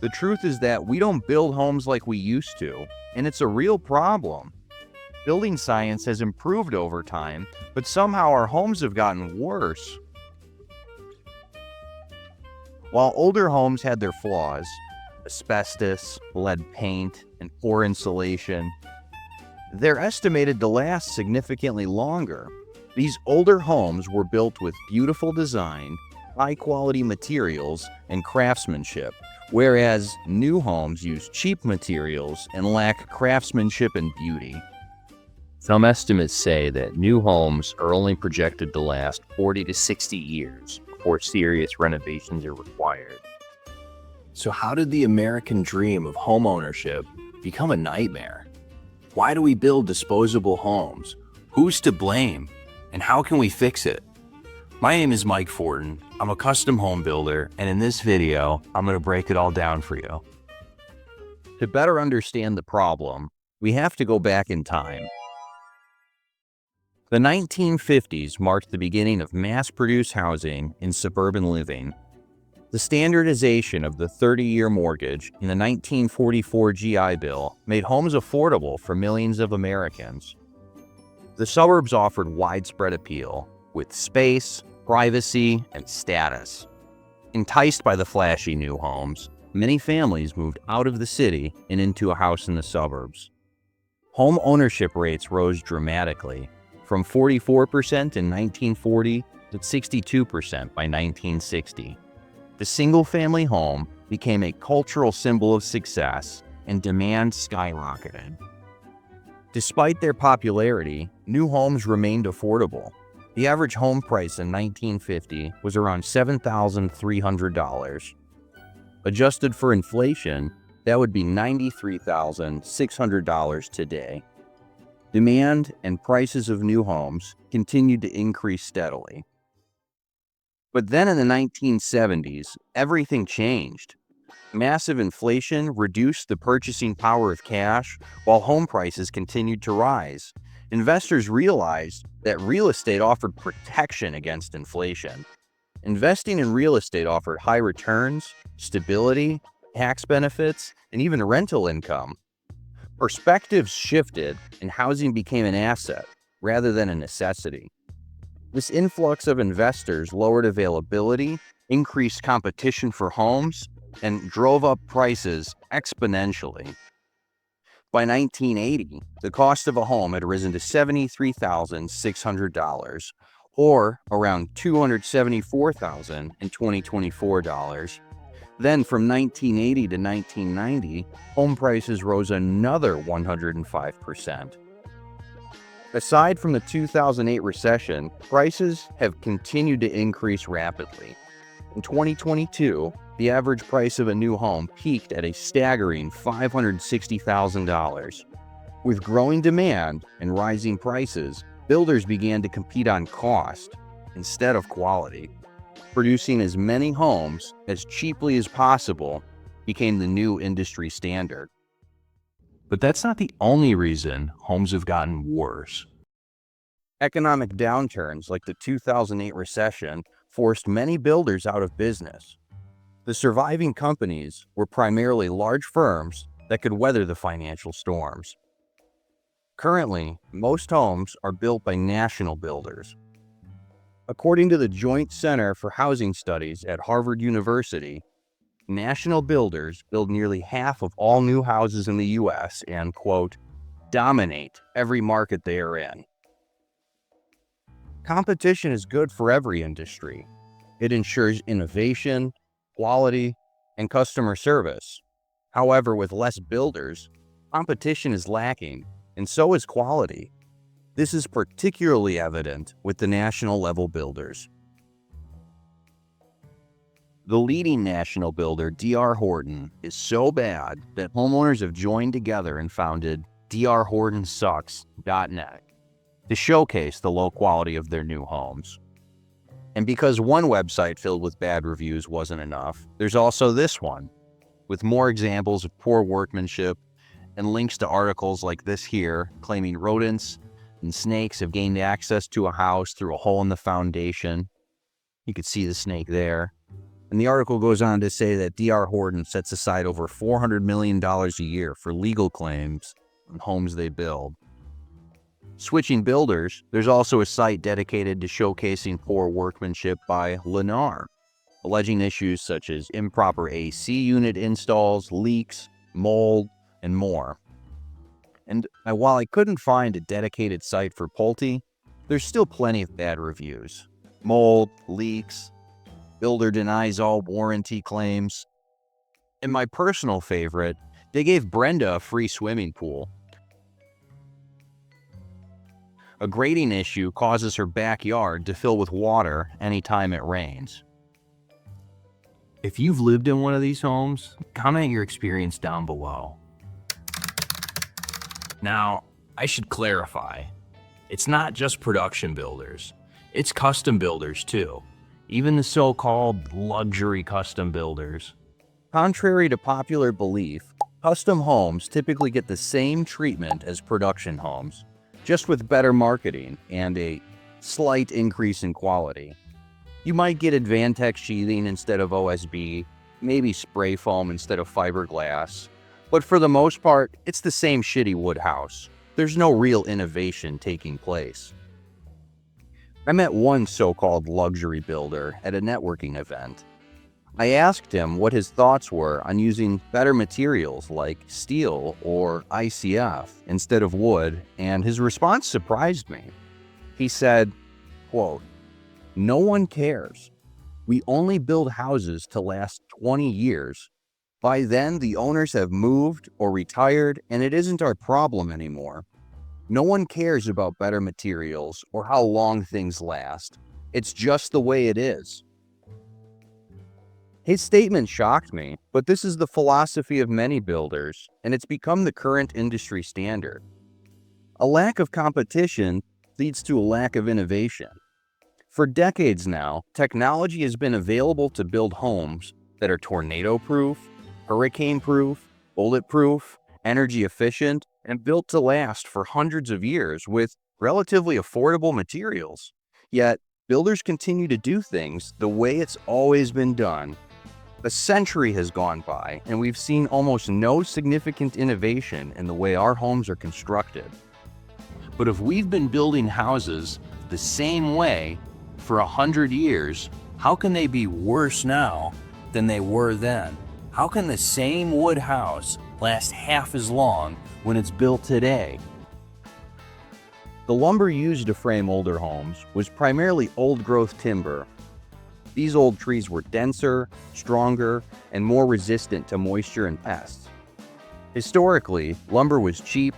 The truth is that we don't build homes like we used to, and it's a real problem. Building science has improved over time, but somehow our homes have gotten worse. While older homes had their flaws, asbestos, lead paint, and poor insulation, they're estimated to last significantly longer. These older homes were built with beautiful design, high-quality materials, and craftsmanship, whereas new homes use cheap materials and lack craftsmanship and beauty. Some estimates say that new homes are only projected to last 40 to 60 years before serious renovations are required. So how did the American dream of homeownership become a nightmare? Why do we build disposable homes? Who's to blame? And how can we fix it? My name is Mike Fortin. I'm a custom home builder, and in this video, I'm going to break it all down for you. To better understand the problem, we have to go back in time. The 1950s marked the beginning of mass-produced housing in suburban living. The standardization of the 30-year mortgage in the 1944 GI Bill made homes affordable for millions of Americans. The suburbs offered widespread appeal, with space, privacy, and status. Enticed by the flashy new homes, many families moved out of the city and into a house in the suburbs. Home ownership rates rose dramatically, from 44% in 1940 to 62% by 1960. The single-family home became a cultural symbol of success, and demand skyrocketed. Despite their popularity, new homes remained affordable. The average home price in 1950 was around $7,300. Adjusted for inflation, that would be $93,600 today. Demand and prices of new homes continued to increase steadily. But then in the 1970s, everything changed. Massive inflation reduced the purchasing power of cash, while home prices continued to rise. Investors realized that real estate offered protection against inflation. Investing in real estate offered high returns, stability, tax benefits, and even rental income. Perspectives shifted, and housing became an asset rather than a necessity. This influx of investors lowered availability, increased competition for homes, and drove up prices exponentially. By 1980, the cost of a home had risen to $73,600, or around $274,000 in 2024 dollars. Then from 1980 to 1990, home prices rose another 105%. Aside from the 2008 recession, prices have continued to increase rapidly. In 2022, the average price of a new home peaked at a staggering $560,000. With growing demand and rising prices, builders began to compete on cost instead of quality. Producing as many homes as cheaply as possible became the new industry standard. But that's not the only reason homes have gotten worse. Economic downturns like the 2008 recession forced many builders out of business. The surviving companies were primarily large firms that could weather the financial storms. Currently, most homes are built by national builders. According to the Joint Center for Housing Studies at Harvard University, national builders build nearly half of all new houses in the U.S. and, quote, dominate every market they are in. Competition is good for every industry. It ensures innovation, quality, and customer service. However, with less builders, competition is lacking, and so is quality. This is particularly evident with the national level builders. The leading national builder, D.R. Horton, is so bad that homeowners have joined together and founded drhortonsucks.net to showcase the low quality of their new homes. And because one website filled with bad reviews wasn't enough, there's also this one, with more examples of poor workmanship and links to articles like this here, claiming rodents and snakes have gained access to a house through a hole in the foundation. You could see the snake there. And the article goes on to say that D.R. Horton sets aside over $400 million a year for legal claims on homes they build. Switching builders, there's also a site dedicated to showcasing poor workmanship by Lennar, alleging issues such as improper AC unit installs, leaks, mold, and more. And while I couldn't find a dedicated site for Pulte, there's still plenty of bad reviews. Mold, leaks, builder denies all warranty claims. And my personal favorite, they gave Brenda a free swimming pool. A grading issue causes her backyard to fill with water anytime it rains. If you've lived in one of these homes, comment your experience down below. Now, I should clarify, it's not just production builders, it's custom builders too, even the so-called luxury custom builders. Contrary to popular belief, custom homes typically get the same treatment as production homes, just with better marketing and a slight increase in quality. You might get Advantex sheathing instead of OSB, maybe spray foam instead of fiberglass, but for the most part, it's the same shitty wood house. There's no real innovation taking place. I met one so-called luxury builder at a networking event. I asked him what his thoughts were on using better materials like steel or ICF instead of wood, and his response surprised me. He said, quote, "No one cares. We only build houses to last 20 years. By then, the owners have moved or retired, and it isn't our problem anymore. No one cares about better materials or how long things last. It's just the way it is." His statement shocked me, but this is the philosophy of many builders, and it's become the current industry standard. A lack of competition leads to a lack of innovation. For decades now, technology has been available to build homes that are tornado-proof, hurricane-proof, bulletproof, energy efficient, and built to last for hundreds of years with relatively affordable materials. Yet, builders continue to do things the way it's always been done. A century has gone by, and we've seen almost no significant innovation in the way our homes are constructed. But if we've been building houses the same way for 100 years, how can they be worse now than they were then? How can the same wood house last half as long when it's built today? The lumber used to frame older homes was primarily old-growth timber. These old trees were denser, stronger, and more resistant to moisture and pests. Historically, lumber was cheap,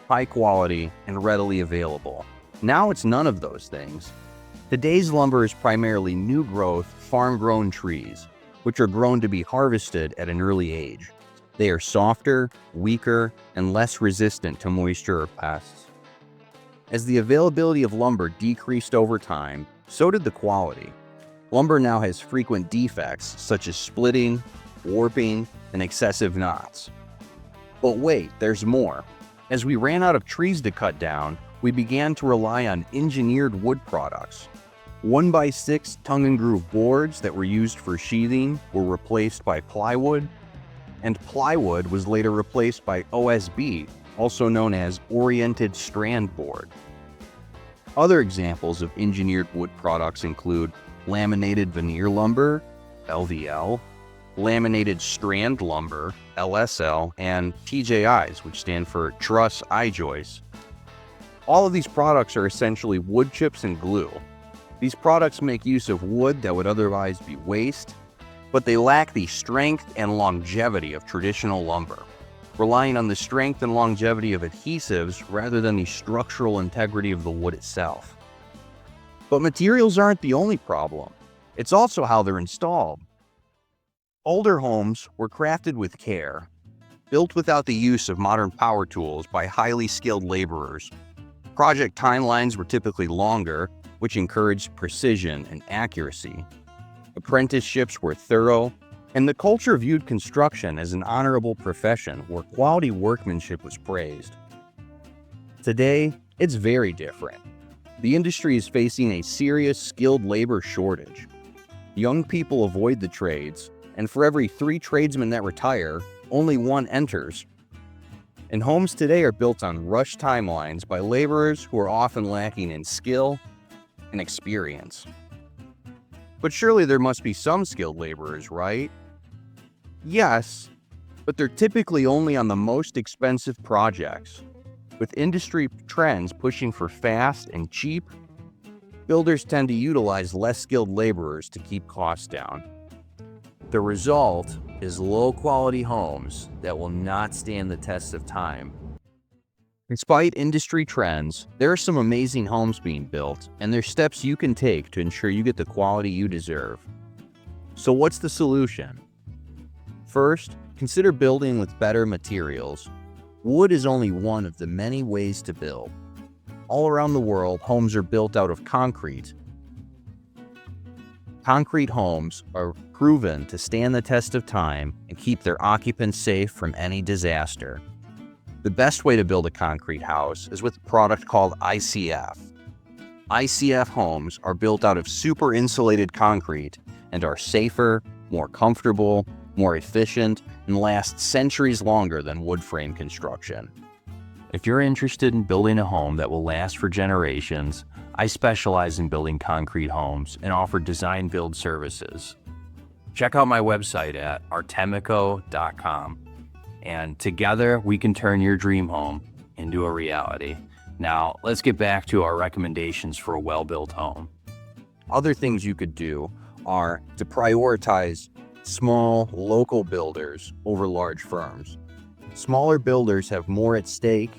high quality, and readily available. Now it's none of those things. Today's lumber is primarily new-growth, farm-grown trees, which are grown to be harvested at an early age. They are softer, weaker, and less resistant to moisture or pests. As the availability of lumber decreased over time, so did the quality. Lumber now has frequent defects such as splitting, warping, and excessive knots. But wait, there's more. As we ran out of trees to cut down, we began to rely on engineered wood products. 1x6 tongue-and-groove boards that were used for sheathing were replaced by plywood, and plywood was later replaced by OSB, also known as oriented strand board. Other examples of engineered wood products include laminated veneer lumber, LVL, laminated strand lumber, LSL, and TJIs, which stand for truss I-joists. All of these products are essentially wood chips and glue. These products make use of wood that would otherwise be waste, but they lack the strength and longevity of traditional lumber, relying on the strength and longevity of adhesives rather than the structural integrity of the wood itself. But materials aren't the only problem. It's also how they're installed. Older homes were crafted with care, built without the use of modern power tools by highly skilled laborers. Project timelines were typically longer, which encouraged precision and accuracy. Apprenticeships were thorough, and the culture viewed construction as an honorable profession where quality workmanship was praised. Today, it's very different. The industry is facing a serious skilled labor shortage. Young people avoid the trades, and for every 3 tradesmen that retire, only 1 enters. And homes today are built on rushed timelines by laborers who are often lacking in skill and experience. But surely there must be some skilled laborers, right? Yes, but they're typically only on the most expensive projects. With industry trends pushing for fast and cheap, builders tend to utilize less skilled laborers to keep costs down. The result is low-quality homes that will not stand the test of time. Despite industry trends, there are some amazing homes being built, and there's steps you can take to ensure you get the quality you deserve. So what's the solution? First, consider building with better materials. Wood is only one of the many ways to build. All around the world, homes are built out of concrete. Concrete homes are proven to stand the test of time and keep their occupants safe from any disaster. The best way to build a concrete house is with a product called ICF. ICF homes are built out of super insulated concrete and are safer, more comfortable, more efficient, and last centuries longer than wood frame construction. If you're interested in building a home that will last for generations, I specialize in building concrete homes and offer design build services. Check out my website at artemico.com, and together we can turn your dream home into a reality. Now, let's get back to our recommendations for a well-built home. Other things you could do are to prioritize small, local builders over large firms. Smaller builders have more at stake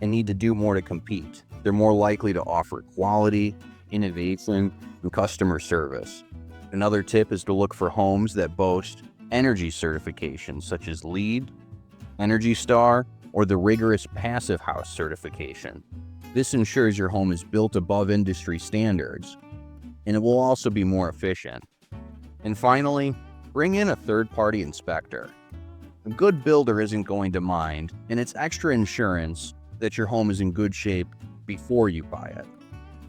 and need to do more to compete. They're more likely to offer quality, innovation, and customer service. Another tip is to look for homes that boast energy certifications such as LEED, Energy Star, or the rigorous Passive House certification. This ensures your home is built above industry standards, and it will also be more efficient. And finally, bring in a third-party inspector. A good builder isn't going to mind, and it's extra insurance that your home is in good shape before you buy it.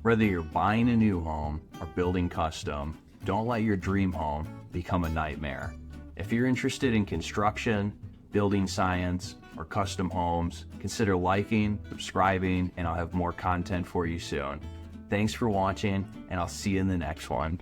Whether you're buying a new home or building custom, don't let your dream home become a nightmare. If you're interested in construction, building science, or custom homes, consider liking, subscribing, and I'll have more content for you soon. Thanks for watching, and I'll see you in the next one.